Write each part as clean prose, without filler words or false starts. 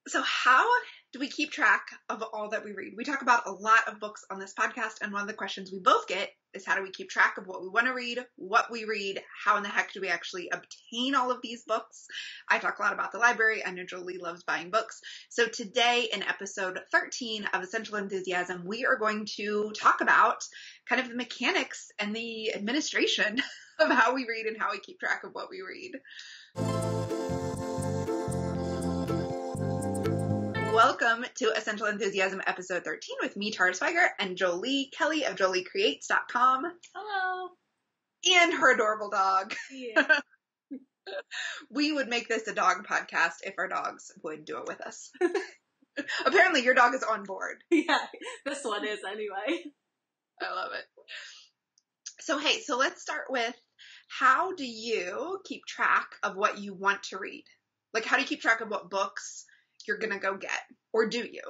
So how do we keep track of all that we read? We talk about a lot of books on this podcast, and one of the questions we both get is how do we keep track of what we want to read, what we read, how in the heck do we actually obtain all of these books? I talk a lot about the library. I know Jolie loves buying books. So today in episode 13 of Essential Enthusiasm, we are going to talk about kind of the mechanics and the administration of how we read and how we keep track of what we read. Welcome to Essential Enthusiasm episode 13 with me, Tara Swiger, and Jolie Kelly of JolieCreates.com. Hello. And her adorable dog. Yeah. We would make this a dog podcast if our dogs would do it with us. Apparently your dog is on board. Yeah, this one is anyway. I love it. So let's start with, how do you keep track of what you want to read? Like, how do you keep track of what books you're going to go get? Or do you?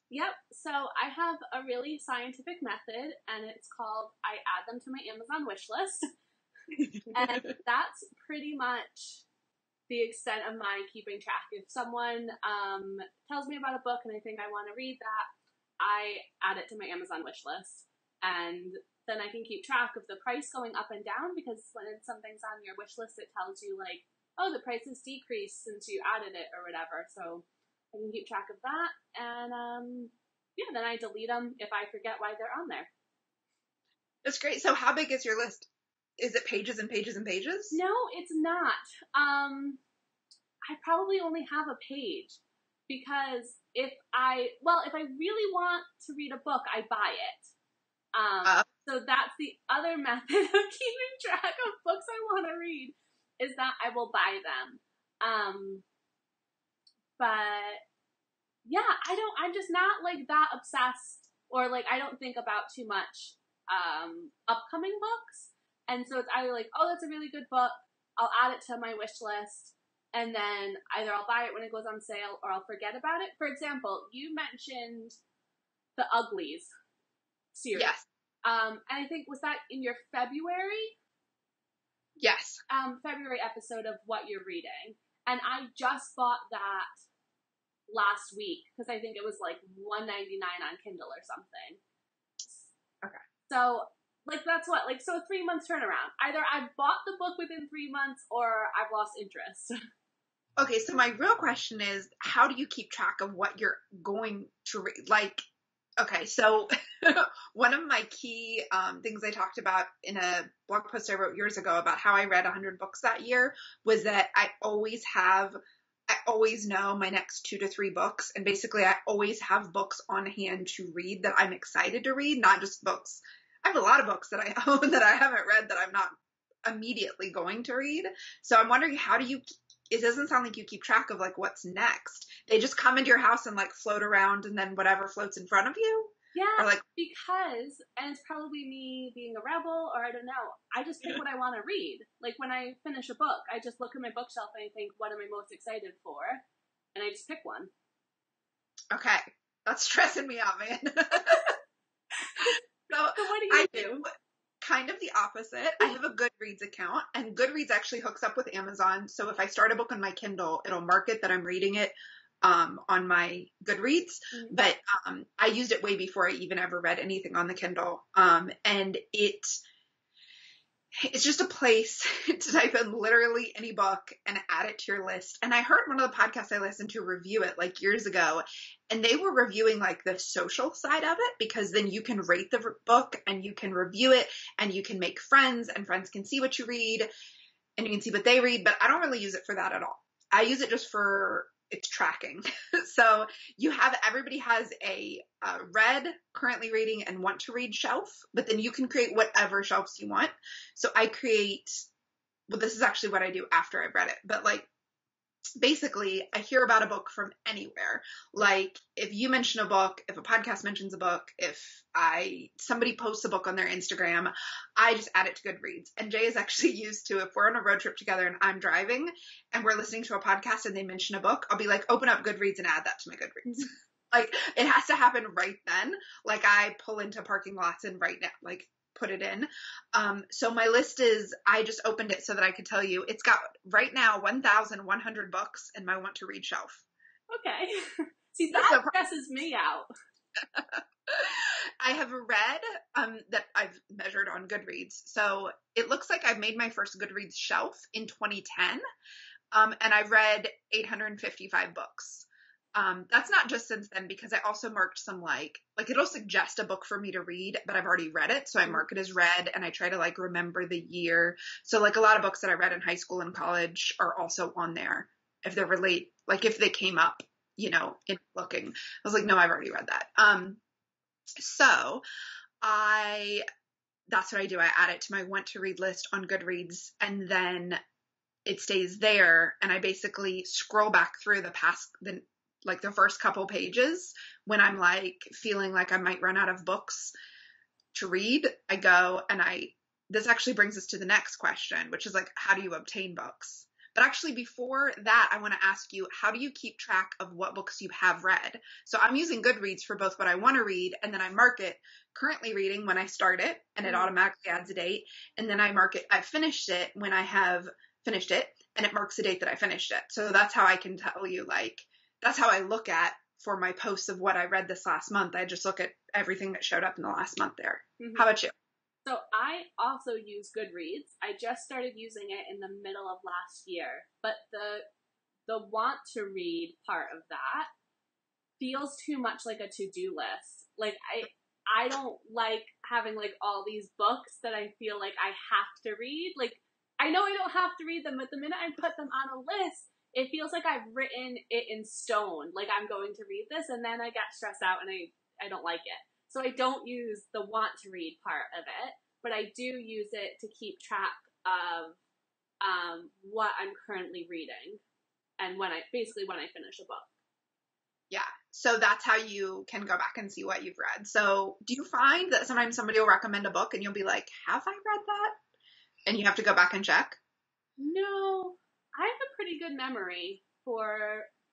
Yep. So I have a really scientific method, and it's called I add them to my Amazon wish list. And that's pretty much the extent of my keeping track. If someone tells me about a book and I think I want to read that, I add it to my Amazon wish list. And then I can keep track of the price going up and down, because when something's on your wish list, it tells you like, oh, the price has decreased since you added it or whatever. So I can keep track of that, and then I delete them if I forget why they're on there. That's great. So how big is your list? Is it pages and pages and pages? No, it's not. I probably only have a page, because if I really want to read a book, I buy it. So that's the other method of keeping track of books I want to read, is that I will buy them. But yeah, I'm just not like that obsessed, or like I don't think about too much upcoming books. And so it's either like, oh, that's a really good book, I'll add it to my wish list, and then either I'll buy it when it goes on sale or I'll forget about it. For example, you mentioned the Uglies series. Yes. And I think, was that in your February? Yes. February episode of What You're Reading. And I just bought that last week, because I think it was like $1.99 on Kindle or something. Okay. So, like, that's what, like, so 3 months turnaround. Either I've bought the book within 3 months, or I've lost interest. Okay, so my real question is, how do you keep track of what you're going to read? Like, okay, so one of my key things I talked about in a blog post I wrote years ago about how I read 100 books that year was that I always know my next 2 to 3 books. And basically I always have books on hand to read that I'm excited to read, not just books. I have a lot of books that I own that I haven't read that I'm not immediately going to read. So I'm wondering, it doesn't sound like you keep track of like what's next. They just come into your house and like float around, and then whatever floats in front of you? Yeah, or like, because, and it's probably me being a rebel, or I don't know, I just pick what I want to read. Like when I finish a book, I just look at my bookshelf and I think, what am I most excited for? And I just pick one. Okay, that's stressing me out, man. So what do you do? Kind of the opposite. I have a Goodreads account, and Goodreads actually hooks up with Amazon. So if I start a book on my Kindle, it'll mark it that I'm reading it on my Goodreads. Mm-hmm. But I used it way before I even ever read anything on the Kindle. And it's just a place to type in literally any book and add it to your list. And I heard one of the podcasts I listened to review it like years ago, and they were reviewing like the social side of it, because then you can rate the book and you can review it and you can make friends, and friends can see what you read and you can see what they read. But I don't really use it for that at all. I use it just for its tracking. So everybody has a read, currently reading, and want to read shelf, but then you can create whatever shelves you want. So this is actually what I do after I've read it, but like, basically I hear about a book from anywhere. Like if you mention a book, if a podcast mentions a book, if somebody posts a book on their Instagram, I just add it to Goodreads. And Jay is actually used to, if we're on a road trip together and I'm driving and we're listening to a podcast and they mention a book, I'll be like, open up Goodreads and add that to my Goodreads. Like it has to happen right then. Like I pull into parking lots and right now, like put it in. So my list I just opened it so that I could tell you, it's got right now 1,100 books in my want to read shelf. Okay. See, that stresses me out. I have read that I've measured on Goodreads. So it looks like I've made my first Goodreads shelf in 2010. And I've read 855 books. That's not just since then, because I also marked some like it'll suggest a book for me to read, but I've already read it. So I mark it as read, and I try to like remember the year. So like a lot of books that I read in high school and college are also on there if they're like if they came up, in looking. I was like, no, I've already read that. So that's what I do. I add it to my want to read list on Goodreads, and then it stays there. And I basically scroll back through the first couple pages when I'm like feeling like I might run out of books to read. I go and this actually brings us to the next question, which is like, how do you obtain books? But actually before that, I want to ask you, how do you keep track of what books you have read? So I'm using Goodreads for both what I want to read, and then I mark it currently reading when I start it, and it automatically adds a date. And then I mark it, I finished it when I have finished it, and it marks the date that I finished it. So that's how I can tell you, like, that's how I look at for my posts of what I read this last month. I just look at everything that showed up in the last month there. Mm-hmm. How about you? So I also use Goodreads. I just started using it in the middle of last year, but the want to read part of that feels too much like a to-do list. Like I don't like having like all these books that I feel like I have to read. Like I know I don't have to read them, but the minute I put them on a list, it feels like I've written it in stone. Like I'm going to read this, and then I get stressed out and I don't like it. So I don't use the want to read part of it, but I do use it to keep track of what I'm currently reading and when I finish a book. Yeah. So that's how you can go back and see what you've read. So do you find that sometimes somebody will recommend a book and you'll be like, have I read that? And you have to go back and check? No, I have a pretty good memory for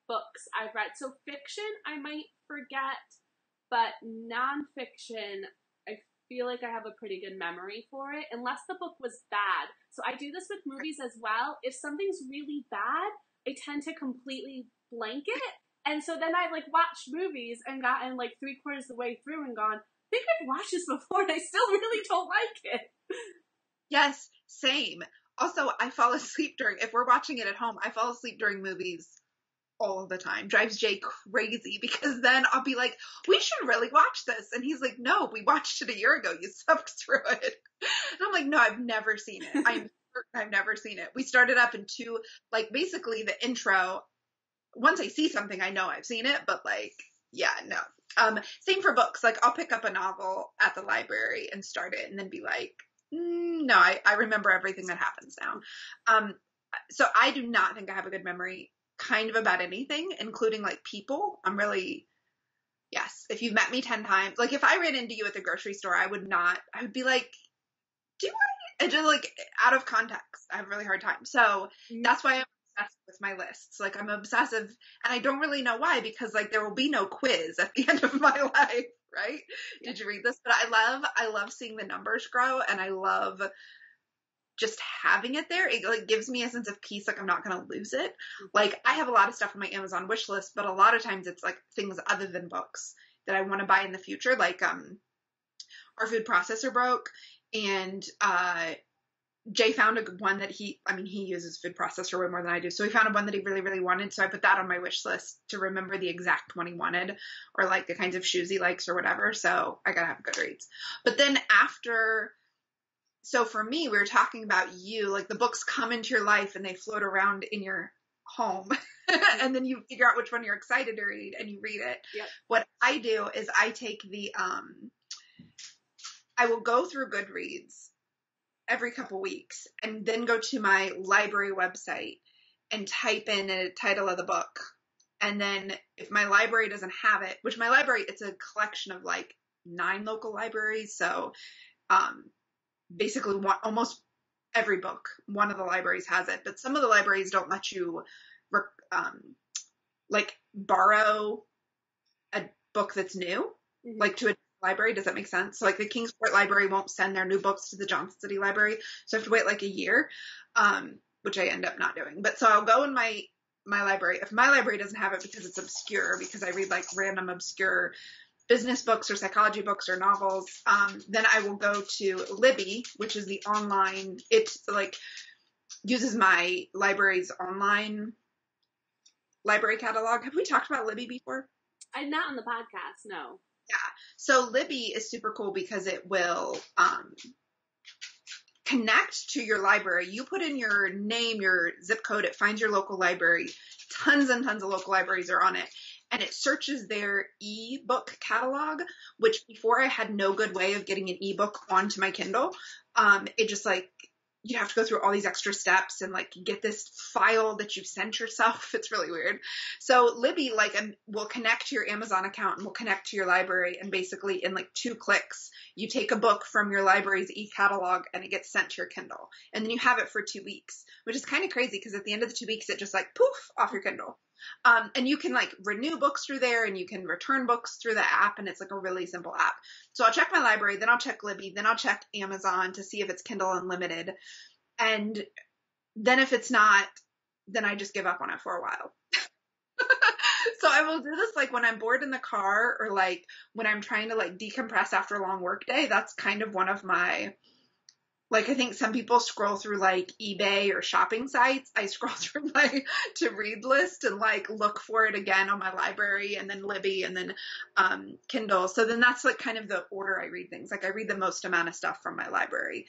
books I've read. So fiction, I might forget. But nonfiction, I feel like I have a pretty good memory for it, unless the book was bad. So I do this with movies as well. If something's really bad, I tend to completely blank it. And so then I've like watched movies and gotten like 3/4 of the way through and gone, I think I've watched this before and I still really don't like it. Yes, same. Also, I fall asleep if we're watching it at home, I fall asleep during movies all the time. Drives Jay crazy, because then I'll be like, we should really watch this. And he's like, no, we watched it a year ago. You slept through it. And I'm like, no, I've never seen it. I've never seen it. We started up in basically the intro. Once I see something, I know I've seen it, but like, yeah, no. Same for books. Like I'll pick up a novel at the library and start it and then be like, no, I remember everything that happens now. So I do not think I have a good memory kind of about anything, including like people. Yes, if you've met me 10 times, like if I ran into you at the grocery store, I would be like, do I? And just like out of context, I have a really hard time. So that's why I'm obsessed with my lists. Like I'm obsessive, and I don't really know why, because like there will be no quiz at the end of my life, right? Yeah. Did you read this? But I love seeing the numbers grow, and I love just having it there. It like gives me a sense of peace, like I'm not going to lose it. Like I have a lot of stuff on my Amazon wish list, but a lot of times it's like things other than books that I want to buy in the future. Like our food processor broke, and Jay found one that he uses food processor way more than I do. So he found one that he really, really wanted. So I put that on my wish list to remember the exact one he wanted, or like the kinds of shoes he likes or whatever. So I got to have Goodreads. But then so for me, we were talking about you, like the books come into your life and they float around in your home and then you figure out which one you're excited to read and you read it. Yep. What I do is I take I will go through Goodreads every couple weeks and then go to my library website and type in a title of the book. And then if my library doesn't have it, which my library, it's a collection of like 9 local libraries. So, basically almost every book, one of the libraries has it, but some of the libraries don't let you like borrow a book that's new, like to a library. Does that make sense? So like the Kingsport Library won't send their new books to the Johnson City Library. So I have to wait like a year, which I end up not doing. But so I'll go in my my library. If my library doesn't have it because it's obscure, because I read like random obscure business books or psychology books or novels, then I will go to Libby, which is the online, it's like uses my library's online library catalog. Have we talked about Libby before? I'm not on the podcast, no. Yeah. So Libby is super cool because it will connect to your library. You put in your name, your zip code, it finds your local library. Tons and tons of local libraries are on it. And it searches their ebook catalog, which before I had no good way of getting an ebook onto my Kindle. It just like, you have to go through all these extra steps and like get this file that you sent yourself. It's really weird. So Libby like will connect to your Amazon account and will connect to your library. And basically in like 2 clicks, you take a book from your library's e-catalog and it gets sent to your Kindle. And then you have it for 2 weeks, which is kind of crazy because at the end of the 2 weeks, it just like poof off your Kindle. And you can like renew books through there and you can return books through the app, and it's like a really simple app. So I'll check my library, then I'll check Libby, then I'll check Amazon to see if it's Kindle Unlimited. And then if it's not, then I just give up on it for a while. So I will do this like when I'm bored in the car or like when I'm trying to like decompress after a long work day. That's kind of one of my, like, I think some people scroll through like eBay or shopping sites. I scroll through my to read list and like look for it again on my library and then Libby and then Kindle. So then that's like kind of the order I read things. Like I read the most amount of stuff from my library,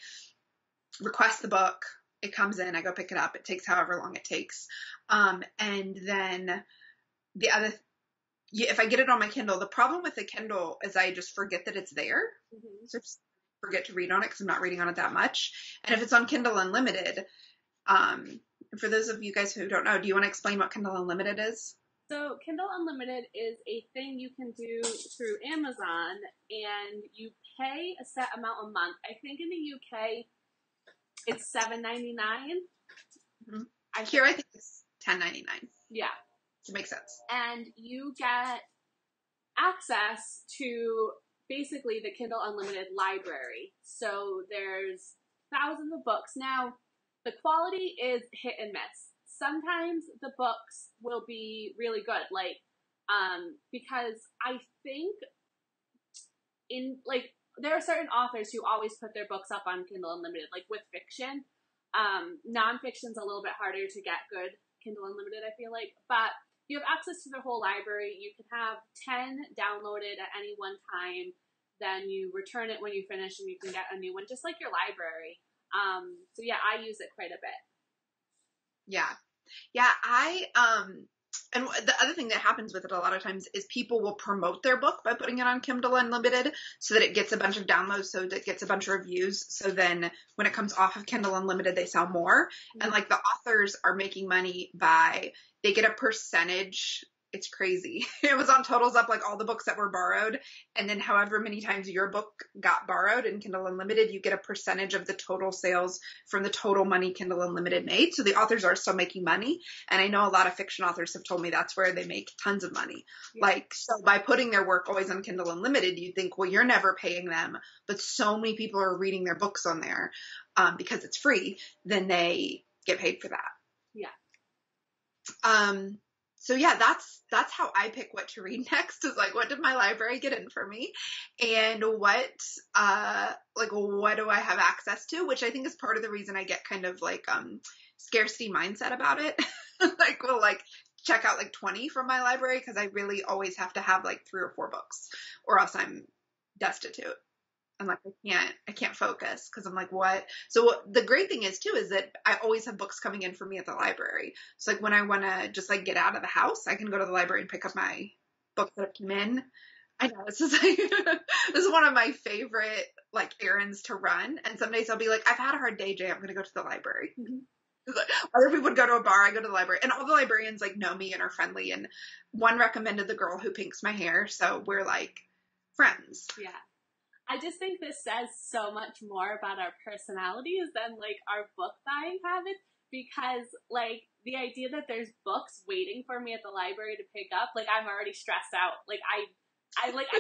request the book, it comes in, I go pick it up. It takes however long it takes. And then the other, if I get it on my Kindle, the problem with the Kindle is I just forget that it's there. Mm-hmm. So I just forget to read on it because I'm not reading on it that much. And if it's on Kindle Unlimited, for those of you guys who don't know, do you want to explain what Kindle Unlimited is? So Kindle Unlimited is a thing you can do through Amazon, and you pay a set amount a month. I think in the UK, it's $7.99. Mm-hmm. Here, I think it's $10.99. Yeah. It makes sense. And you get access to basically the Kindle Unlimited library. So there's thousands of books. Now, the quality is hit and miss. Sometimes the books will be really good, like, because I think there are certain authors who always put their books up on Kindle Unlimited, like with fiction. Nonfiction's a little bit harder to get good Kindle Unlimited, I feel like, but you have access to the whole library. You can have 10 downloaded at any one time. Then you return it when you finish and you can get a new one, just like your library. So yeah, I use it quite a bit. Yeah. Yeah. And the other thing that happens with it a lot of times is people will promote their book by putting it on Kindle Unlimited so that it gets a bunch of downloads, so that it gets a bunch of reviews. So then when it comes off of Kindle Unlimited, they sell more. Mm-hmm. And like the authors are making money they get a percentage. It's crazy. Amazon totals up like all the books that were borrowed. And then however many times your book got borrowed in Kindle Unlimited, you get a percentage of the total sales from the total money Kindle Unlimited made. So the authors are still making money. And I know a lot of fiction authors have told me that's where they make tons of money. Yeah. Like, so by putting their work always on Kindle Unlimited, you think, well, you're never paying them. But so many people are reading their books on there because it's free, then they get paid for that. Yeah. So yeah, that's how I pick what to read next, is like, what did my library get in for me? And what do I have access to? Which I think is part of the reason I get kind of like, scarcity mindset about it. Like, we'll like check out like 20 from my library because I really always have to have like 3 or 4 books or else I'm destitute. I'm like, I can't focus because I'm like, what? So the great thing is too, is that I always have books coming in for me at the library. So like when I want to just like get out of the house, I can go to the library and pick up my books that have come in. I know this is like, this is one of my favorite like errands to run. And some days I'll be like, I've had a hard day, Jay. I'm going to go to the library. Mm-hmm. Like, other people would go to a bar. I go to the library, and all the librarians like know me and are friendly. And one recommended the girl who pinks my hair. So we're like friends. Yeah. I just think this says so much more about our personalities than like our book buying habits, because like the idea that there's books waiting for me at the library to pick up, like I'm already stressed out. Like I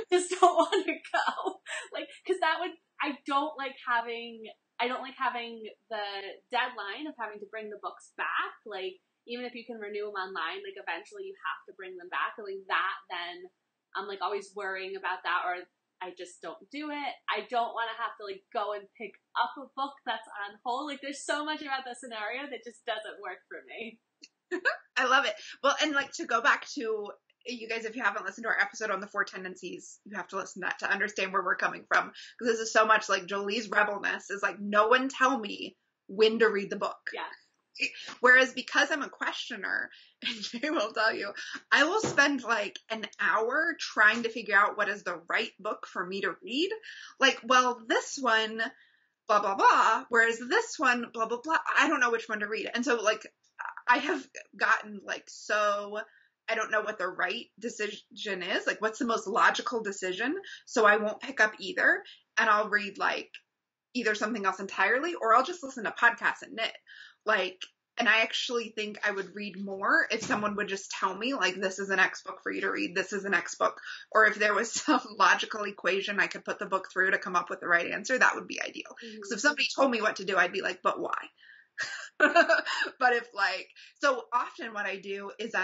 just don't want to go. Like, cause I don't like having the deadline of having to bring the books back. Like, even if you can renew them online, like eventually you have to bring them back. And like that, then I'm like always worrying about that, or I just don't do it. I don't want to have to like go and pick up a book that's on hold. Like there's so much about the scenario that just doesn't work for me. I love it. Well, and like to go back to you guys, if you haven't listened to our episode on the 4 tendencies, you have to listen to that to understand where we're coming from. Because this is so much like Jolie's rebelness is like, no one tell me when to read the book. Yeah. Whereas because I'm a questioner, and Jay will tell you, I will spend like an hour trying to figure out what is the right book for me to read. Like, well, this one, blah, blah, blah. Whereas this one, blah, blah, blah. I don't know which one to read. And so like, I have gotten like, so I don't know what the right decision is. Like, what's the most logical decision? So I won't pick up either. And I'll read like either something else entirely, or I'll just listen to podcasts and knit. Like, and I actually think I would read more if someone would just tell me, like, this is the next book for you to read, this is the next book. Or if there was some logical equation I could put the book through to come up with the right answer, that would be ideal. Because if somebody told me what to do, I'd be like, but why? But if like, so often what I do is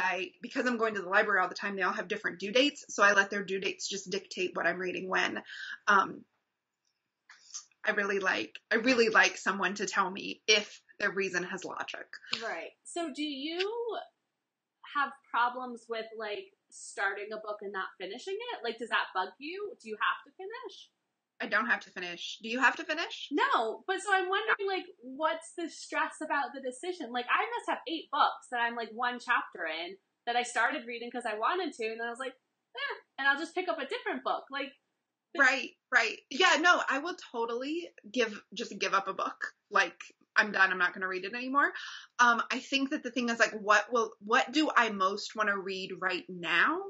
because I'm going to the library all the time, they all have different due dates. So I let their due dates just dictate what I'm reading when. I really like someone to tell me if their reason has logic. Right. So do you have problems with like starting a book and not finishing it? Like, does that bug you? Do you have to finish? I don't have to finish. Do you have to finish? No, but so I'm wondering, like, what's the stress about the decision? Like, I must have 8 books that I'm like 1 chapter in that I started reading because I wanted to, and then I was like, and I'll just pick up a different book. Like, right. Yeah, no, I will totally give up a book. Like, I'm done. I'm not going to read it anymore. I think that the thing is like, what do I most want to read right now?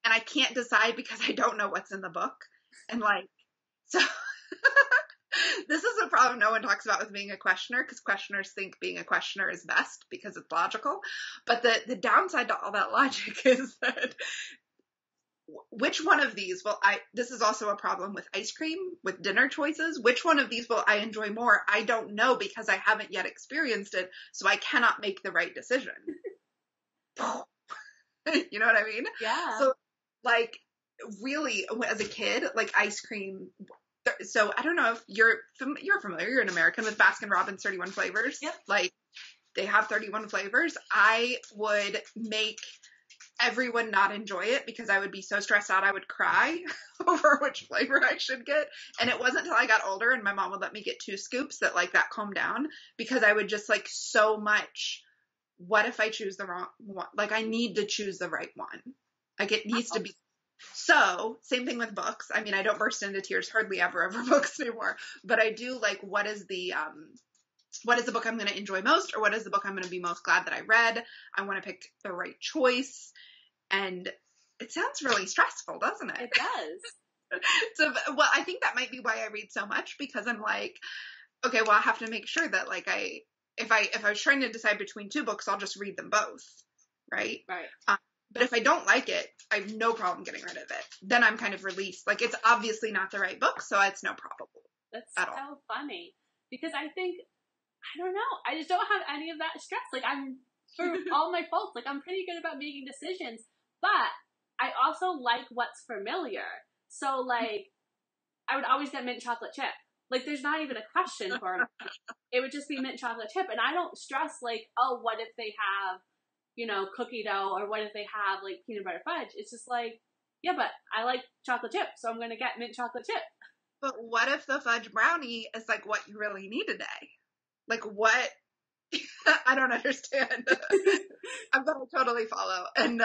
And I can't decide because I don't know what's in the book. And like, so this is a problem no one talks about with being a questioner, because questioners think being a questioner is best because it's logical. But the downside to all that logic is that which one of these this is also a problem with ice cream, with dinner choices. Which one of these will I enjoy more? I don't know because I haven't yet experienced it. So I cannot make the right decision. You know what I mean? Yeah. So like really as a kid, like ice cream. So I don't know if you're familiar, you're an American, with Baskin Robbins 31 flavors. Yep. Like they have 31 flavors. I would make everyone not enjoy it because I would be so stressed out I would cry over which flavor I should get. And it wasn't until I got older and my mom would let me get 2 scoops that like that calmed down, because I would just like so much, what if I choose the wrong one? Like I need to choose the right one. Like it needs to be. So same thing with books. I mean, I don't burst into tears hardly ever over books anymore, but I do like, what is the book I'm going to enjoy most, or what is the book I'm going to be most glad that I read? I want to pick the right choice. And it sounds really stressful, doesn't it? It does. So, well, I think that might be why I read so much, because I'm like, okay, well, I have to make sure that like if I was trying to decide between 2 books, I'll just read them both. Right. Right. But if I don't like it, I have no problem getting rid of it. Then I'm kind of released. Like it's obviously not the right book, so it's no problem. That's so funny, because I think, I don't know, I just don't have any of that stress. Like I'm, for all my faults, like I'm pretty good about making decisions, but I also like what's familiar. So like, I would always get mint chocolate chip. Like there's not even a question for me. It would just be mint chocolate chip, and I don't stress like, oh, what if they have, you know, cookie dough, or what if they have like peanut butter fudge? It's just like, yeah, but I like chocolate chip, so I'm going to get mint chocolate chip. But what if the fudge brownie is like what you really need today? Like what? I don't understand. I'm going to totally follow. And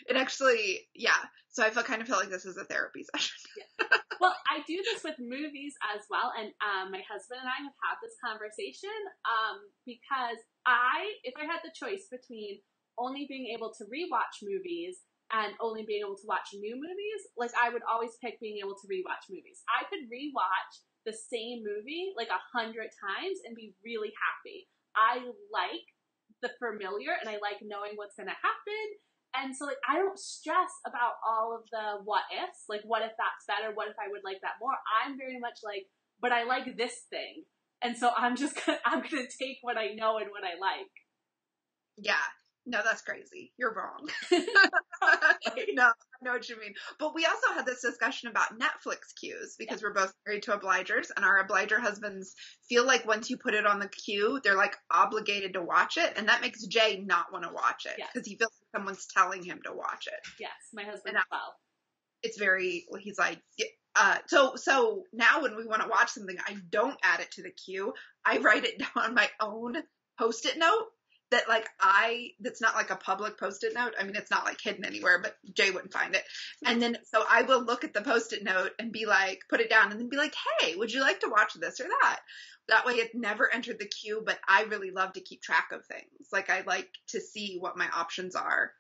it actually, yeah. So I kind of feel like this is a therapy session. Yeah. Well, I do this with movies as well. And my husband and I have had this conversation because if I had the choice between only being able to rewatch movies and only being able to watch new movies, like I would always pick being able to rewatch movies. I could rewatch the same movie like 100 times and be really happy. I like the familiar, and I like knowing what's going to happen. And so like I don't stress about all of the what ifs, like what if that's better, what if I would like that more. I'm very much like, but I like this thing, and so I'm gonna take what I know and what I like. Yeah. No, that's crazy. You're wrong. No, I know what you mean. But we also had this discussion about Netflix queues because we're both married to obligers, and our obliger husbands feel like once you put it on the queue, they're like obligated to watch it, and that makes Jay not want to watch it because he feels like someone's telling him to watch it. Yes, my husband as well. It's very, he's like, so now when we want to watch something, I don't add it to the queue. I write it down on my own Post-it note that that's not like a public Post-it note. I mean, it's not like hidden anywhere, but Jay wouldn't find it. And then, so I will look at the Post-it note and be like, put it down and then be like, hey, would you like to watch this or that? That way it never entered the queue, but I really love to keep track of things. Like I like to see what my options are.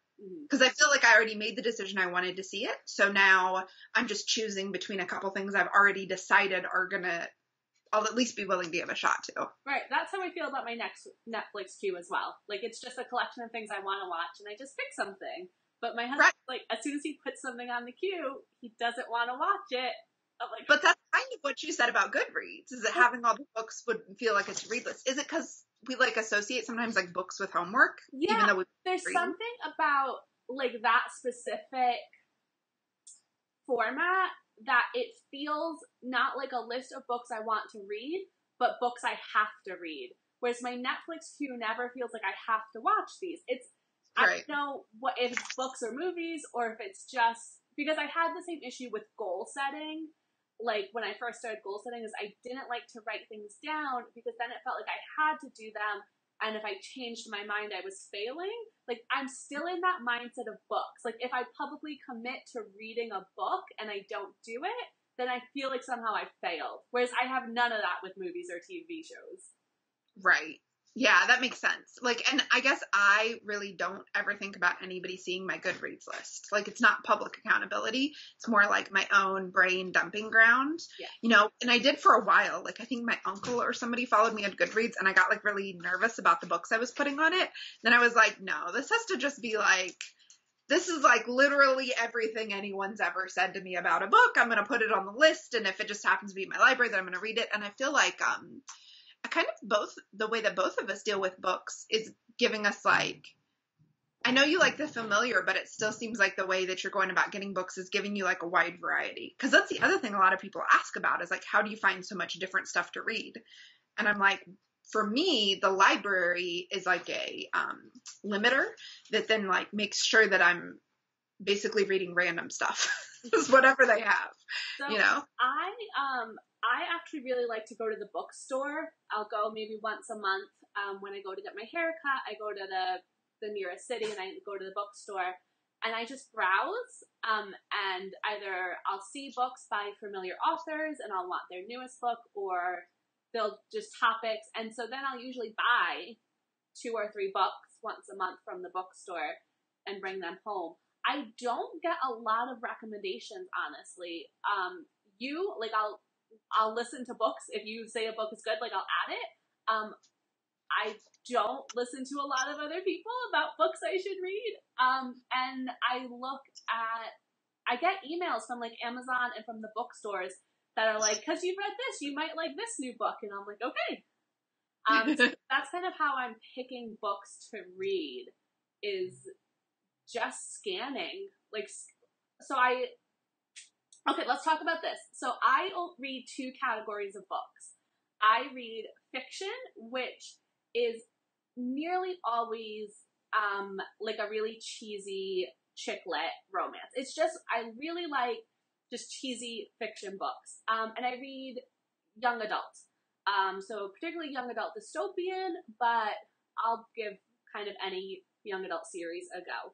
Because I feel like I already made the decision I wanted to see it. So now I'm just choosing between a couple things I've already decided I'll at least be willing to give a shot to. Right. That's how I feel about my next Netflix queue as well. Like, it's just a collection of things I want to watch, and I just pick something. But my husband, like, as soon as he puts something on the queue, he doesn't want to watch it. I'm like, but that's kind of what you said about Goodreads, is that having all the books would feel like it's readless. Is it because we, like, associate sometimes, like, books with homework? Yeah, even though there's something about, like, that specific format that it feels not like a list of books I want to read, but books I have to read. Whereas my Netflix queue never feels like I have to watch these. I don't know if it's books or movies, or if it's just, because I had the same issue with goal setting. Like, when I first started goal setting, is I didn't like to write things down because then it felt like I had to do them. And if I changed my mind, I was failing. Like, I'm still in that mindset of books. Like, if I publicly commit to reading a book and I don't do it, then I feel like somehow I failed. Whereas I have none of that with movies or TV shows. Right. Yeah, that makes sense. Like, and I guess I really don't ever think about anybody seeing my Goodreads list. Like, it's not public accountability. It's more like my own brain dumping ground. Yeah. You know, and I did for a while. Like, I think my uncle or somebody followed me on Goodreads, and I got, like, really nervous about the books I was putting on it. Then I was like, no, this has to just be, like, this is, like, literally everything anyone's ever said to me about a book. I'm going to put it on the list, and if it just happens to be in my library, then I'm going to read it. And I feel like, I kind of the way that both of us deal with books is giving us, like, I know you like the familiar, but it still seems like the way that you're going about getting books is giving you, like, a wide variety. Because that's the other thing a lot of people ask about is, like, how do you find so much different stuff to read? And I'm like, for me, the library is like a limiter that then, like, makes sure that I'm basically reading random stuff. Just whatever they have, so you know? I actually really like to go to the bookstore. I'll go maybe once a month. When I go to get my hair cut, I go to the nearest city and I go to the bookstore and I just browse. And either I'll see books by familiar authors and I'll want their newest book, or they'll just topics. And so then I'll usually buy 2 or 3 books once a month from the bookstore and bring them home. I don't get a lot of recommendations, honestly. I'll listen to books. If you say a book is good, like, I'll add it. I don't listen to a lot of other people about books I should read. And I get emails from, like, Amazon and from the bookstores that are like, because you've read this, you might like this new book. And I'm like, okay. So that's kind of how I'm picking books to read, is just scanning. Like, okay, let's talk about this. So I read 2 categories of books. I read fiction, which is nearly always like a really cheesy chick lit romance. It's just, I really like just cheesy fiction books. And I read young adult. So particularly young adult dystopian, but I'll give kind of any young adult series a go.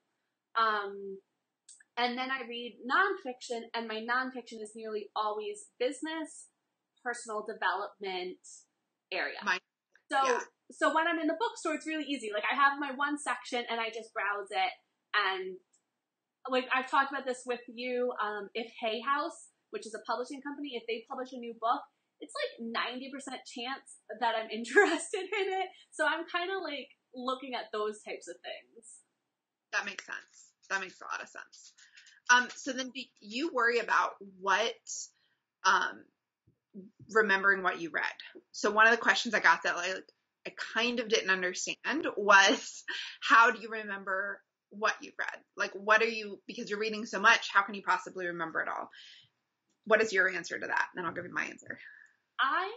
And then I read nonfiction, and my nonfiction is nearly always business, personal development area. So when I'm in the bookstore, it's really easy. Like, I have my one section, and I just browse it. And, like, I've talked about this with you. If Hay House, which is a publishing company, if they publish a new book, it's like 90% chance that I'm interested in it. So I'm kind of, like, looking at those types of things. That makes sense. That makes a lot of sense. So then do you worry about remembering what you read? So one of the questions I got that, like, I kind of didn't understand was, how do you remember what you've read? Like, what are you, because you're reading so much, how can you possibly remember it all? What is your answer to that? Then I'll give you my answer. I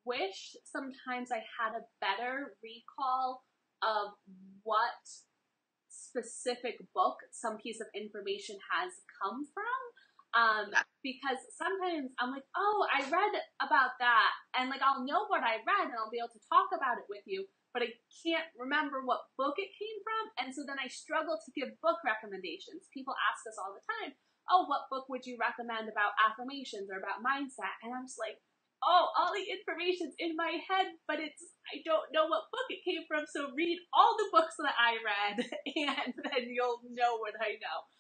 wish sometimes I had a better recall of what specific book some piece of information has come from. Because sometimes I'm like, oh, I read about that, and like I'll know what I read and I'll be able to talk about it with you, but I can't remember what book it came from, and so then I struggle to give book recommendations. People ask us all the time, oh, what book would you recommend about affirmations or about mindset? And I'm just like, oh, all the information's in my head, but I don't know what book it came from, so read all the books that I read, and then you'll know what I know.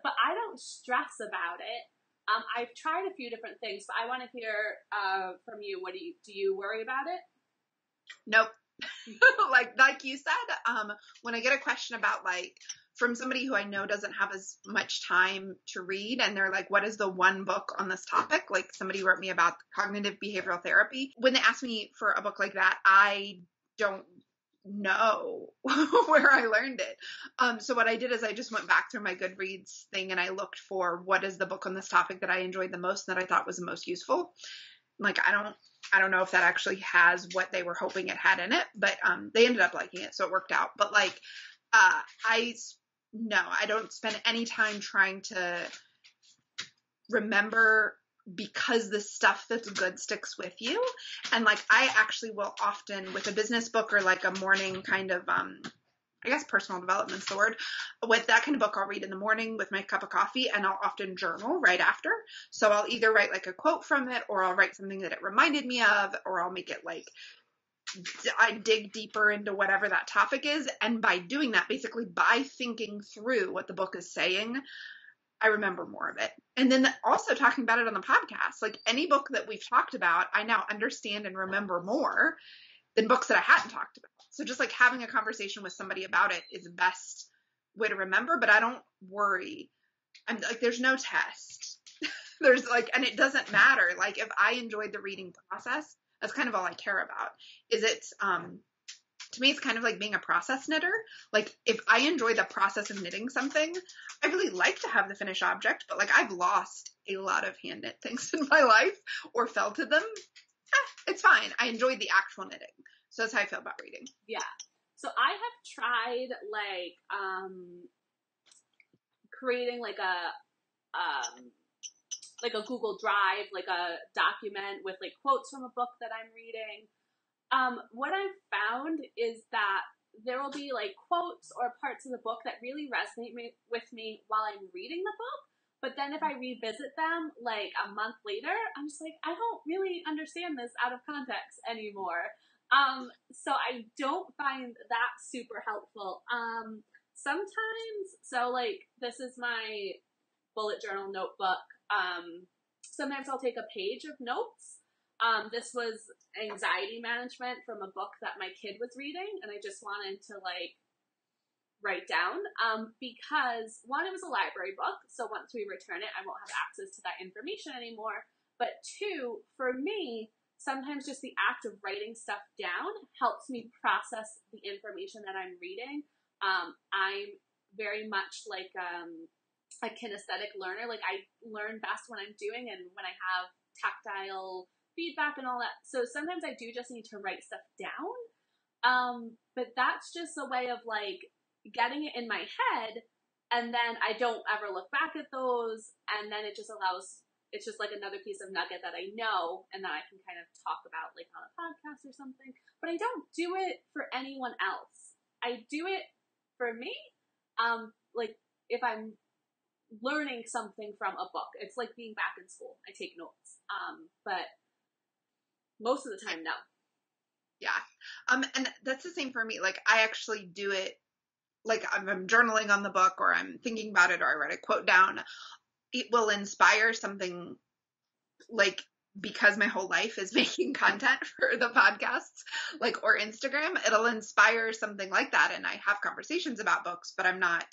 But I don't stress about it. I've tried a few different things, but I want to hear from you. Do you worry about it? Nope. like you said, when I get a question about from somebody who I know doesn't have as much time to read, and they're like, what is the one book on this topic? Like somebody wrote me about cognitive behavioral therapy. When they ask me for a book like that, I don't know where I learned it. So what I did is I just went back through my Goodreads thing and I looked for what is the book on this topic that I enjoyed the most and that I thought was the most useful. Like, I don't know if that actually has what they were hoping it had in it, but they ended up liking it, so it worked out. But I don't spend any time trying to remember, because the stuff that's good sticks with you. And I actually will often, with a business book or like a morning kind of, I guess personal development's the word. With that kind of book, I'll read in the morning with my cup of coffee, and I'll often journal right after. So I'll either write like a quote from it, or I'll write something that it reminded me of, or I'll make it I dig deeper into whatever that topic is. And by doing that, basically by thinking through what the book is saying, I remember more of it. And then also talking about it on the podcast, like any book that we've talked about, I now understand and remember more than books that I hadn't talked about. So just like having a conversation with somebody about it is the best way to remember, but I don't worry. I'm like, there's no test. And it doesn't matter. Like if I enjoyed the reading process, that's kind of all I care about. To me, it's kind of like being a process knitter. Like if I enjoy the process of knitting something, I really like to have the finished object, but I've lost a lot of hand knit things in my life or felted them. It's fine. I enjoyed the actual knitting. So that's how I feel about reading. Yeah. So I have tried creating like a Google Drive, like a document with like quotes from a book that I'm reading. What I've found is that there will be like quotes or parts of the book that really resonate with me while I'm reading the book. But then if I revisit them like a month later, I'm just like, I don't really understand this out of context anymore. So I don't find that super helpful. Sometimes, so like this is my bullet journal notebook. Sometimes I'll take a page of notes. This was anxiety management from a book that my kid was reading, and I just wanted to write down, because one, it was a library book, so once we return it, I won't have access to that information anymore. But two, for me, sometimes just the act of writing stuff down helps me process the information that I'm reading. I'm very much like a kinesthetic learner. Like I learn best when I'm doing and when I have tactile feedback and all that. So sometimes I do just need to write stuff down. But that's just a way of getting it in my head, and then I don't ever look back at those, and then it just allows, it's just like another piece of nugget that I know and that I can kind of talk about on a podcast or something. But I don't do it for anyone else. I do it for me. If I'm learning something from a book, it's like being back in school. I take notes. But most of the time, no. Yeah. And that's the same for me. I actually do it, I'm journaling on the book, or I'm thinking about it, or I write a quote down. It will inspire something, because my whole life is making content for the podcasts, or Instagram, it'll inspire something like that. And I have conversations about books, but I'm not,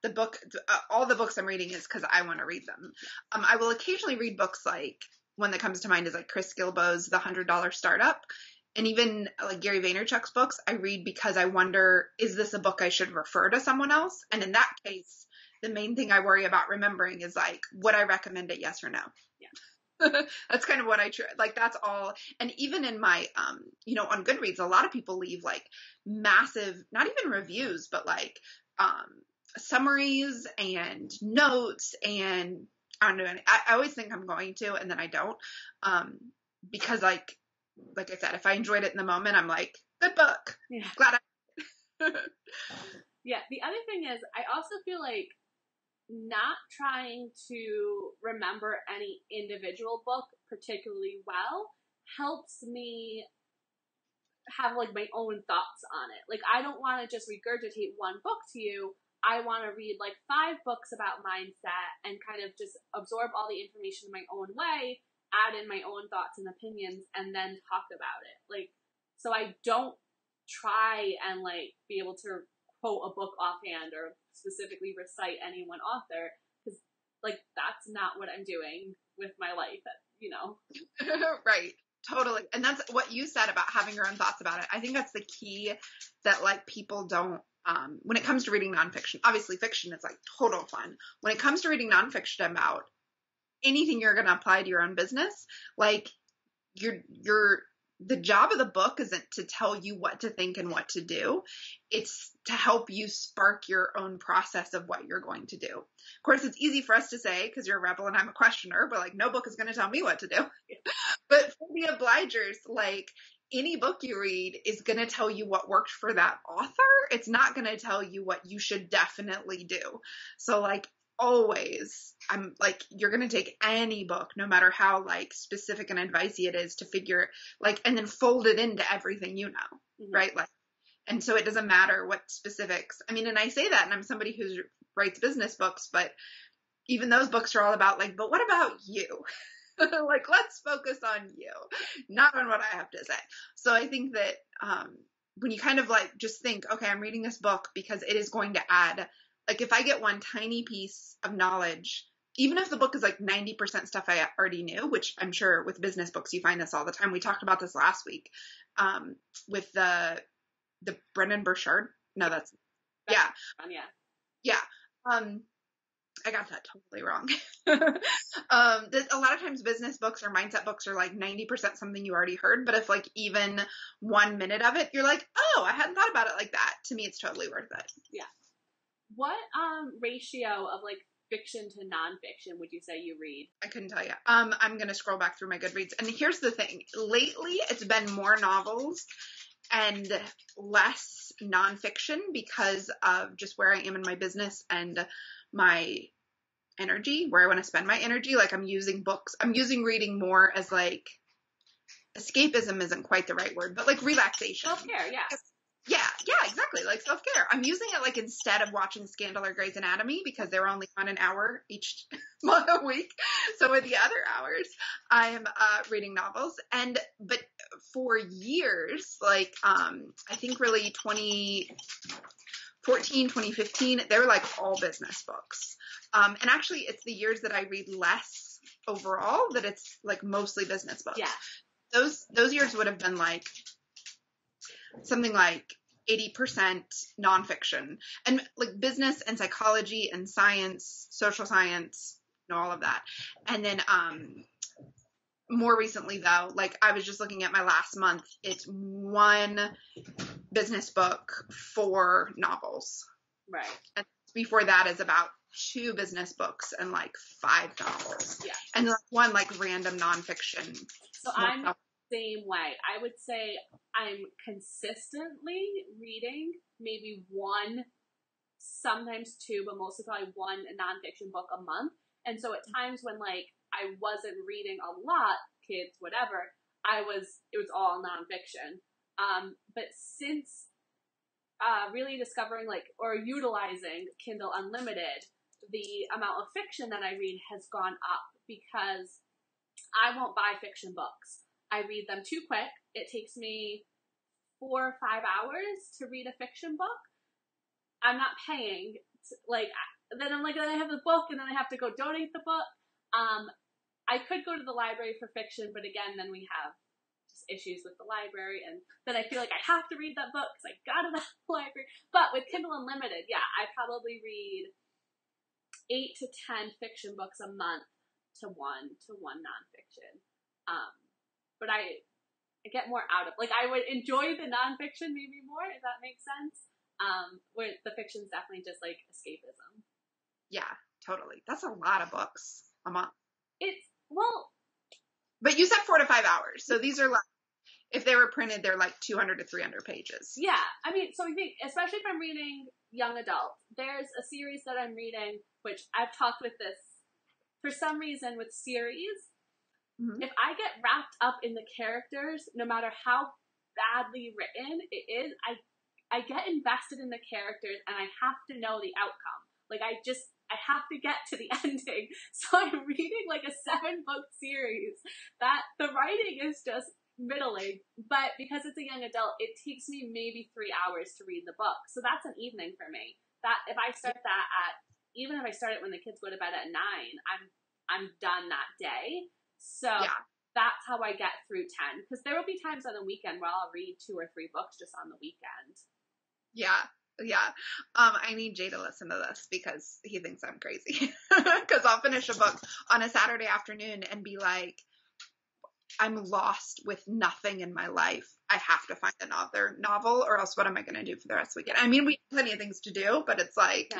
the book, all the books I'm reading is because I want to read them. I will occasionally read books one that comes to mind is like Chris Gilbo's The $100 Startup. And even like Gary Vaynerchuk's books, I read because I wonder, is this a book I should refer to someone else? And in that case, the main thing I worry about remembering is like, would I recommend it? Yes or no? Yeah. That's kind of what I like. That's all. And even in my, on Goodreads, a lot of people leave like massive, not even reviews, but like, summaries and notes, and I don't know. I always think I'm going to, and then I don't, because like I said, if I enjoyed it in the moment, I'm like, good book. Yeah. Glad Yeah. The other thing is, I also feel like not trying to remember any individual book particularly well helps me have like my own thoughts on it. Like, I don't want to just regurgitate one book to you. I want to read like 5 books about mindset and kind of just absorb all the information in my own way, add in my own thoughts and opinions, and then talk about it. Like, so I don't try and like be able to quote a book offhand or specifically recite any one author, because like that's not what I'm doing with my life, Right. Totally. And that's what you said about having your own thoughts about it. I think that's the key that like people don't, when it comes to reading nonfiction. Obviously fiction is like total fun. When it comes to reading nonfiction about anything you're going to apply to your own business, like the job of the book isn't to tell you what to think and what to do. It's to help you spark your own process of what you're going to do. Of course, it's easy for us to say because you're a rebel and I'm a questioner, but like no book is going to tell me what to do. But for the obligers, like any book you read is going to tell you what worked for that author. It's not going to tell you what you should definitely do. So like always, I'm like, you're going to take any book, no matter how like specific and advicey it is, to figure like, and then fold it into everything, right? Like, and so it doesn't matter what specifics. I mean, and I say that, and I'm somebody who writes business books, but even those books are all about like, but what about you? Like, let's focus on you, not on what I have to say. So I think that, when you kind of like, just think, okay, I'm reading this book because it is going to add, like if I get one tiny piece of knowledge, even if the book is like 90% stuff I already knew, which I'm sure with business books, you find this all the time. We talked about this last week, with the Brendan Burchard. No, that's yeah. I got that totally wrong. A lot of times business books or mindset books are like 90% something you already heard. But if like even 1 minute of it, you're like, oh, I hadn't thought about it like that. To me, it's totally worth it. Yeah. What ratio of like fiction to nonfiction would you say you read? I couldn't tell you. I'm going to scroll back through my Goodreads. And here's the thing. Lately, it's been more novels and less nonfiction because of just where I am in my business and my energy, where I want to spend my energy. Like I'm using reading more as like, escapism isn't quite the right word, but like relaxation. Self-care, yeah. Yeah, exactly. Like self-care. I'm using it like instead of watching Scandal or Grey's Anatomy because they're only on an hour each week. So with the other hours, I'm reading novels. But for years, like I think really 2014, 2015, they were like all business books. And actually it's the years that I read less overall that it's like mostly business books. Yeah. Those years would have been like something like 80% nonfiction and like business and psychology and science, social science, all of that. And then, more recently though, like I was just looking at my last month, it's 1 business book, 4 novels. Right. And before that is about 2 business books and like 5 novels. Yeah. And like 1 like random nonfiction. So I'm the same way. I would say I'm consistently reading maybe 1, sometimes 2, but mostly probably 1 nonfiction book a month. And so at times when like I wasn't reading a lot, kids, whatever, it was all nonfiction. But since really discovering like, or utilizing Kindle Unlimited, the amount of fiction that I read has gone up because I won't buy fiction books. I read them too quick. It takes me 4 or 5 hours to read a fiction book. I'm not paying. Then I'm like, I have the book and then I have to go donate the book. I could go to the library for fiction, but again, then we have just issues with the library, and then I feel like I have to read that book because I got it at the library. But with Kindle Unlimited, yeah, I probably read 8 to 10 fiction books a month to one nonfiction. But I get more out of, like, I would enjoy the nonfiction maybe more, if that makes sense. Where the fiction's definitely just like escapism. Yeah, totally. That's a lot of books a month. But you said 4 to 5 hours, so these are like, if they were printed, they're like 200 to 300 pages. Yeah, I mean, so I think, especially if I'm reading young adult, there's a series that I'm reading, which I've talked with this, for some reason, with series, if I get wrapped up in the characters, no matter how badly written it is, I get invested in the characters, and I have to know the outcome. Like, I have to get to the ending. So I'm reading like a 7-book series that the writing is just middling, but because it's a young adult, it takes me maybe 3 hours to read the book. So that's an evening for me. That if I start that even if I start it when the kids go to bed at 9, I'm done that day. So that's how I get through 10. Because there will be times on the weekend where I'll read 2 or 3 books just on the weekend. Yeah. I need Jay to listen to this because he thinks I'm crazy. Because I'll finish a book on a Saturday afternoon and be like, I'm lost with nothing in my life. I have to find another novel, or else what am I going to do for the rest of the weekend? I mean, we have plenty of things to do, but it's like,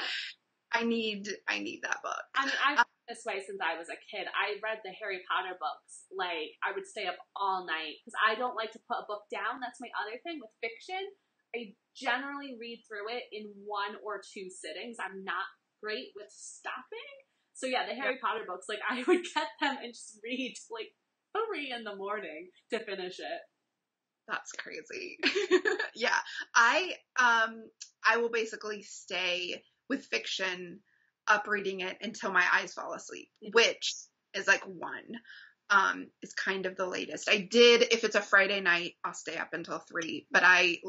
I need that book. I mean, I've been this way since I was a kid. I read the Harry Potter books. Like, I would stay up all night because I don't like to put a book down. That's my other thing with fiction. I generally read through it in 1 or 2 sittings. I'm not great with stopping. So yeah, the Harry Potter books, like, I would get them and just read like 3 in the morning to finish it. That's crazy. Yeah. I will basically stay with fiction up reading it until my eyes fall asleep, which is like 1. Is kind of the latest. I did, if it's a Friday night, I'll stay up until 3, but I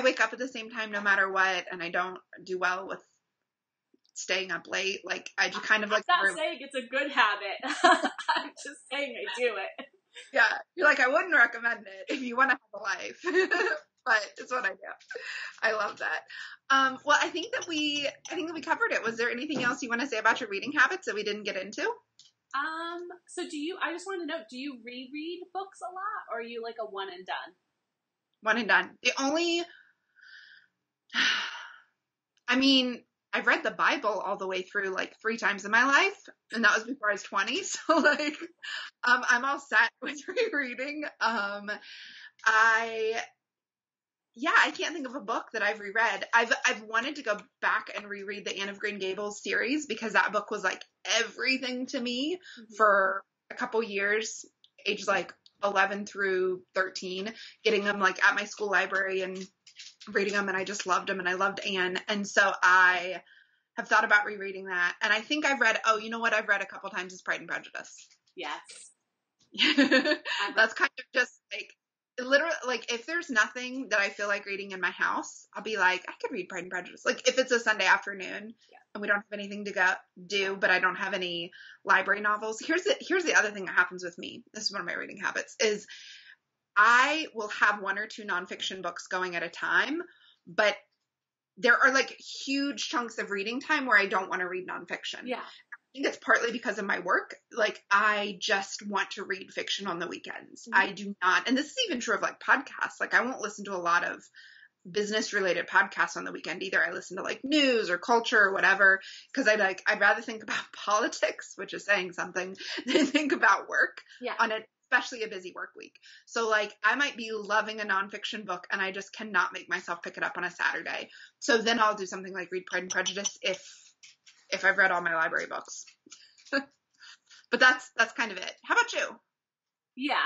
wake up at the same time no matter what, and I don't do well with staying up late. Like, I just kind of like... I'm not saying it's a good habit. I'm just saying I do it. Yeah, you're like, I wouldn't recommend it if you want to have a life, but it's what I do. I love that. Well, I think that we covered it. Was there anything else you want to say about your reading habits that we didn't get into? So I just wanted to know, do you reread books a lot, or are you like a one and done? One and done. I mean, I've read the Bible all the way through like 3 times in my life, and that was before I was 20. So like, I'm all set with rereading. I can't think of a book that I've reread. I've wanted to go back and reread the Anne of Green Gables series because that book was like everything to me for a couple years, ages like 11 through 13, getting them like at my school library and reading them, and I just loved them, and I loved Anne. And so I have thought about rereading that. And I think I've read, you know what I've read a couple times is Pride and Prejudice. Yes. That's kind of just like, literally, like, if there's nothing that I feel like reading in my house, I'll be like, I could read Pride and Prejudice. Like, if it's a Sunday afternoon and we don't have anything to do, but I don't have any library novels. Here's the other thing that happens with me. This is one of my reading habits, is I will have 1 or 2 nonfiction books going at a time, but there are like huge chunks of reading time where I don't want to read nonfiction. Yeah. I think it's partly because of my work. Like, I just want to read fiction on the weekends. I do not, and this is even true of like podcasts. Like, I won't listen to a lot of business related podcasts on the weekend either. I listen to like news or culture or whatever, because I'd rather think about politics, which is saying something, than think about work on it. Especially a busy work week. So like, I might be loving a nonfiction book and I just cannot make myself pick it up on a Saturday. So then I'll do something like read Pride and Prejudice if I've read all my library books. But that's kind of it. How about you? Yeah.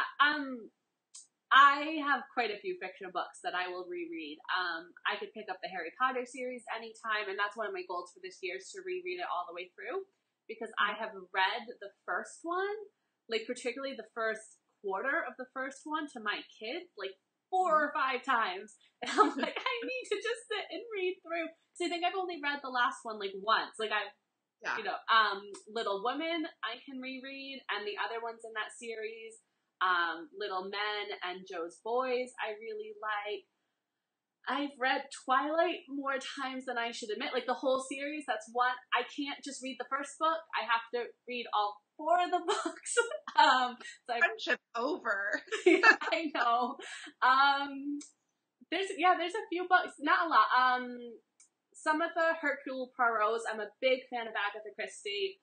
I have quite a few fiction books that I will reread. I could pick up the Harry Potter series anytime, and that's one of my goals for this year, is to reread it all the way through, because I have read the first one, like particularly the first quarter of the first one, to my kids like 4 or 5 times. And I'm like, I need to just sit and read through. So I think I've only read the last one like once. Like, I've Yeah. Little Women I can reread, and the other ones in that series, Little Men and Joe's Boys I really like. I've read Twilight more times than I should admit. Like, the whole series, that's one. I can't just read the first book. I have to read all 4 of the books. Friendship over. Yeah, I know. There's a few books, not a lot. Some of the Hercule Poirot's, I'm a big fan of Agatha Christie.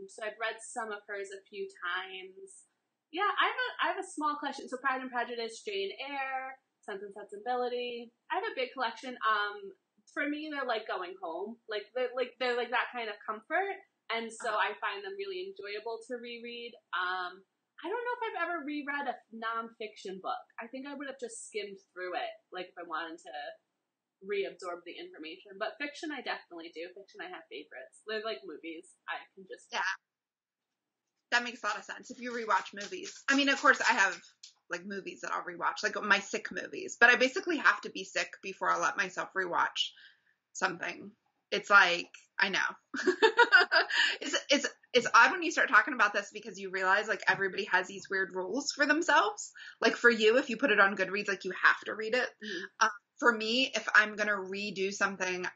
So I've read some of hers a few times. Yeah, I have a small collection. So Pride and Prejudice, Jane Eyre, Sense and Sensibility. I have a big collection. For me, they're like going home. They're like that kind of comfort, and so I find them really enjoyable to reread. I don't know if I've ever reread a nonfiction book. I think I would have just skimmed through it, like if I wanted to reabsorb the information. But fiction, I definitely do. Fiction, I have favorites. They're like movies. I can just That makes a lot of sense. If you rewatch movies, I mean, of course, I have like movies that I'll rewatch, like my sick movies, but I basically have to be sick before I'll let myself rewatch something. It's like, I know. It's odd when you start talking about this because you realize like everybody has these weird rules for themselves. Like for you, if you put it on Goodreads, like you have to read it. Mm-hmm. For me, if I'm going to redo something, it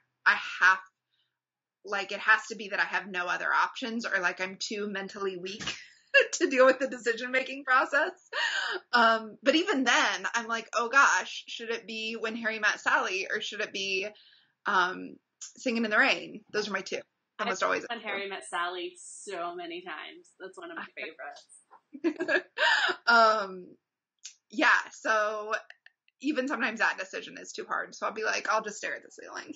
has to be that I have no other options or like I'm too mentally weak to deal with the decision-making process. But even then, I'm like, oh gosh, should it be When Harry Met Sally or should it be Singing in the Rain? Those are my 2. Almost always. When Harry Met Sally so many times. That's one of my favorites. Yeah, so even sometimes that decision is too hard. So I'll be like, I'll just stare at the ceiling.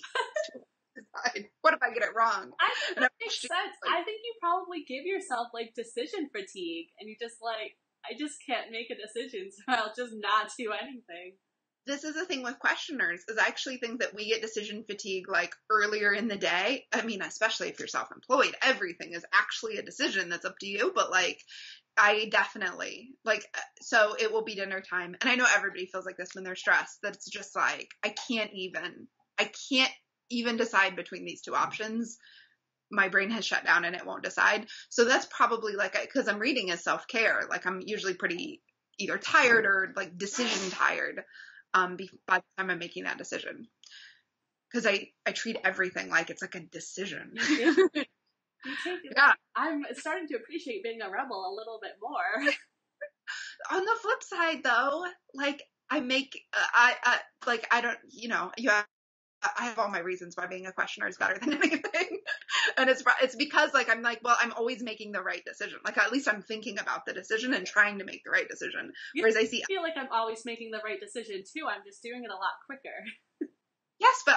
Decide. What if I get it wrong? I think that makes sense. I think you probably give yourself like decision fatigue and you just like, I just can't make a decision, so I'll just not do anything. This is the thing with questioners, is I actually think that we get decision fatigue like earlier in the day. I mean, especially if you're self-employed, everything is actually a decision that's up to you. But like, I definitely like, so it will be dinner time. And I know everybody feels like this when they're stressed, that it's just like, I can't even decide between these 2 options. My brain has shut down and it won't decide. So that's probably like, because I'm reading as self-care, like I'm usually pretty either tired or like decision tired by the time I'm making that decision. Because I treat everything like it's like a decision. Yeah. I'm starting to appreciate being a rebel a little bit more. On the flip side though, like I don't, I have all my reasons why being a questioner is better than anything. And it's because like, I'm like, well, I'm always making the right decision. Like at least I'm thinking about the decision and trying to make the right decision. Whereas I feel like I'm always making the right decision too. I'm just doing it a lot quicker. Yes, but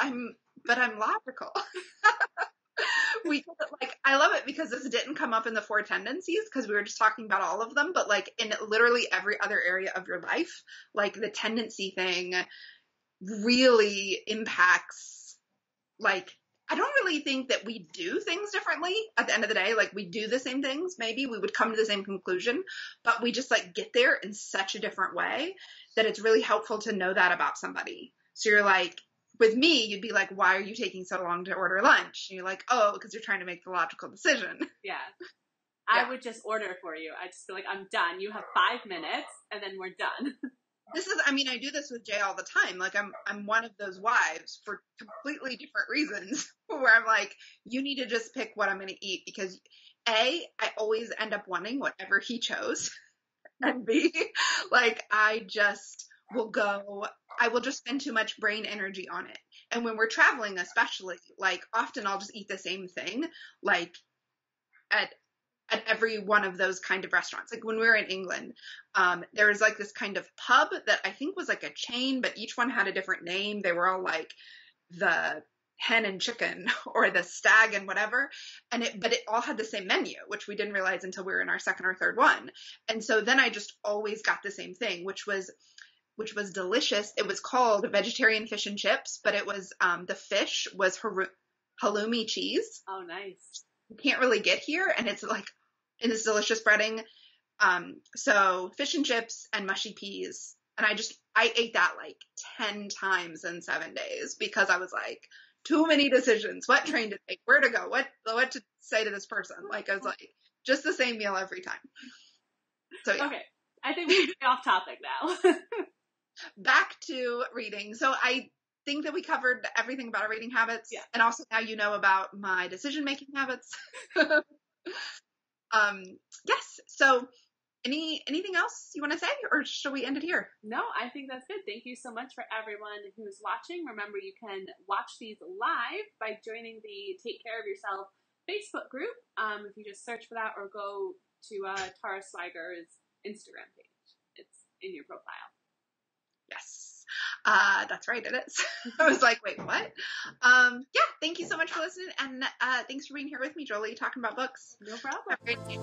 I'm logical. I love it because this didn't come up in the 4 tendencies because we were just talking about all of them, but like in literally every other area of your life, like the tendency thing really impacts, like, I don't really think that we do things differently at the end of the day. Like we do the same things, maybe we would come to the same conclusion, but we just like get there in such a different way that it's really helpful to know that about somebody. So you're like, with me, you'd be like, why are you taking so long to order lunch? And you're like, oh, because you're trying to make the logical decision. Yeah. I would just order for you. I'd just be like, I'm done. You have 5 minutes and then we're done. I do this with Jay all the time. Like I'm one of those wives for completely different reasons where I'm like, you need to just pick what I'm going to eat because A, I always end up wanting whatever he chose. And B, like I will just spend too much brain energy on it. And when we're traveling, especially, like often I'll just eat the same thing, like at every one of those kind of restaurants. Like when we were in England, there was like this kind of pub that I think was like a chain, but each one had a different name. They were all like the hen and chicken or the stag and whatever. But it all had the same menu, which we didn't realize until we were in our second or third one. And so then I just always got the same thing, which was delicious. It was called vegetarian fish and chips, but it was, the fish was halloumi cheese. Oh, nice. You can't really get here. And it's like in this delicious breading. So fish and chips and mushy peas. And I ate that like 10 times in 7 days because I was like, too many decisions. What train to take, where to go, what to say to this person. Like, I was like, just the same meal every time. So yeah. Okay. I think we can get off topic now. Back to reading. So I think that we covered everything about our reading habits. Yeah. And also now you know about my decision-making habits. Yes. So anything else you want to say, or shall we end it here? No, I think that's good. Thank you so much for everyone who's watching. Remember, you can watch these live by joining the Take Care of Yourself Facebook group. If you just search for that, or go to Tara Swiger's Instagram page. It's in your profile. Yes. That's right, it is. I was like, wait, what? Yeah, thank you so much for listening, and thanks for being here with me, Jolie, talking about books. No problem. Have a great day.